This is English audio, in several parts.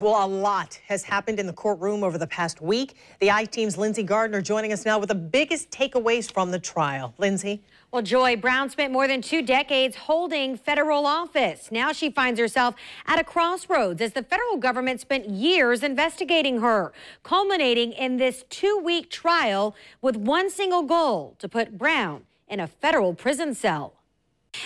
Well, a lot has happened in the courtroom over the past week. The I-Team's Lynnsey Gardner joining us now with the biggest takeaways from the trial. Lynnsey? Well, Joy, Brown spent more than 2 decades holding federal office. Now she finds herself at a crossroads as the federal government spent years investigating her, culminating in this 2-week trial with one single goal: to put Brown in a federal prison cell.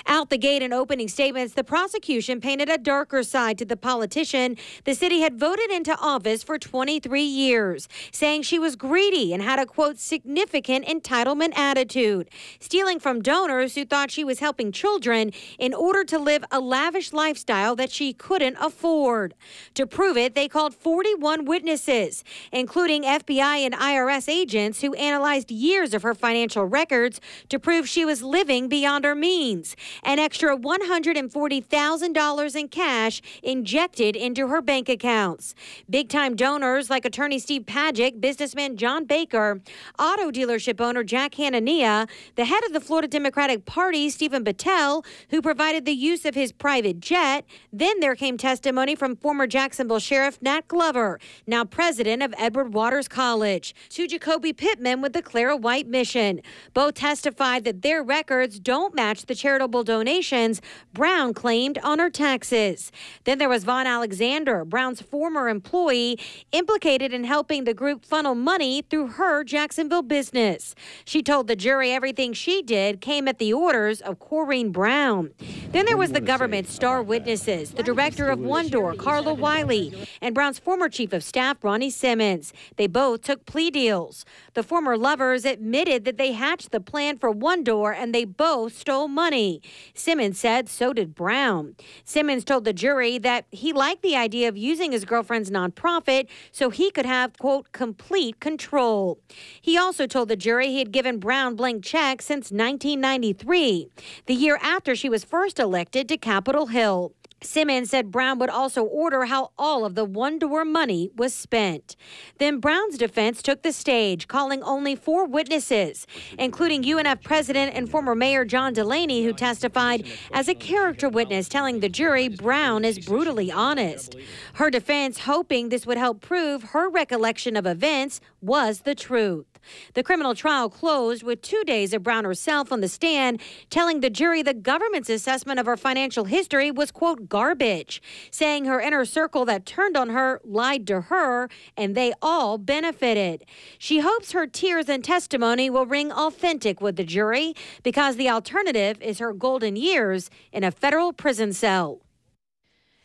Out the gate in opening statements, the prosecution painted a darker side to the politician the city had voted into office for 23 years, saying she was greedy and had a, quote, significant entitlement attitude, stealing from donors who thought she was helping children in order to live a lavish lifestyle that she couldn't afford. To prove it, they called 41 witnesses, including FBI and IRS agents who analyzed years of her financial records to prove she was living beyond her means. An extra $140,000 in cash injected into her bank accounts. Big-time donors like attorney Steve Padgett, businessman John Baker, auto dealership owner Jack Hanania, the head of the Florida Democratic Party, Stephen Battelle, who provided the use of his private jet. Then there came testimony from former Jacksonville Sheriff Nat Glover, now president of Edward Waters College, to Jacoby Pittman with the Clara White Mission. Both testified that their records don't match the charitable donations Brown claimed on her taxes. Then there was Vaughn Alexander, Brown's former employee, implicated in helping the group funnel money through her Jacksonville business. She told the jury everything she did came at the orders of Corrine Brown. Then there was the government's star witnesses, the director of One Door, Carla Wiley, and Brown's former chief of staff, Ronnie Simmons. They both took plea deals. The former lovers admitted that they hatched the plan for One Door and they both stole money. Simmons said so did Brown. Simmons told the jury that he liked the idea of using his girlfriend's nonprofit so he could have, quote, complete control. He also told the jury he had given Brown blank checks since 1993, the year after she was first elected to Capitol Hill. Simmons said Brown would also order how all of the One Door money was spent. Then Brown's defense took the stage, calling only 4 witnesses, including UNF president and former mayor John Delaney, who testified as a character witness, telling the jury Brown is brutally honest. Her defense hoping this would help prove her recollection of events was the truth. The criminal trial closed with 2 days of Brown herself on the stand, telling the jury the government's assessment of her financial history was, quote, garbage, saying her inner circle that turned on her lied to her and they all benefited. She hopes her tears and testimony will ring authentic with the jury because the alternative is her golden years in a federal prison cell.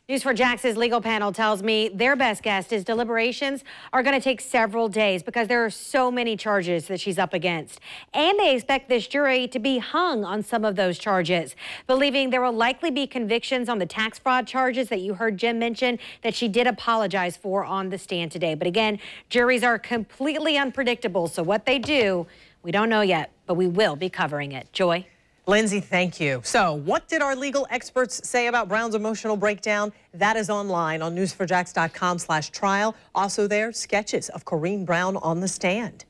News4JAX's legal panel tells me their best guess is deliberations are going to take several days because there are so many charges that she's up against. And they expect this jury to be hung on some of those charges, believing there will likely be convictions on the tax fraud charges that you heard Jim mention that she did apologize for on the stand today. But again, juries are completely unpredictable, so what they do, we don't know yet, but we will be covering it. Joy? Lynnsey, thank you. So what did our legal experts say about Brown's emotional breakdown? That is online on news4jax.com/trial. Also there, sketches of Corrine Brown on the stand.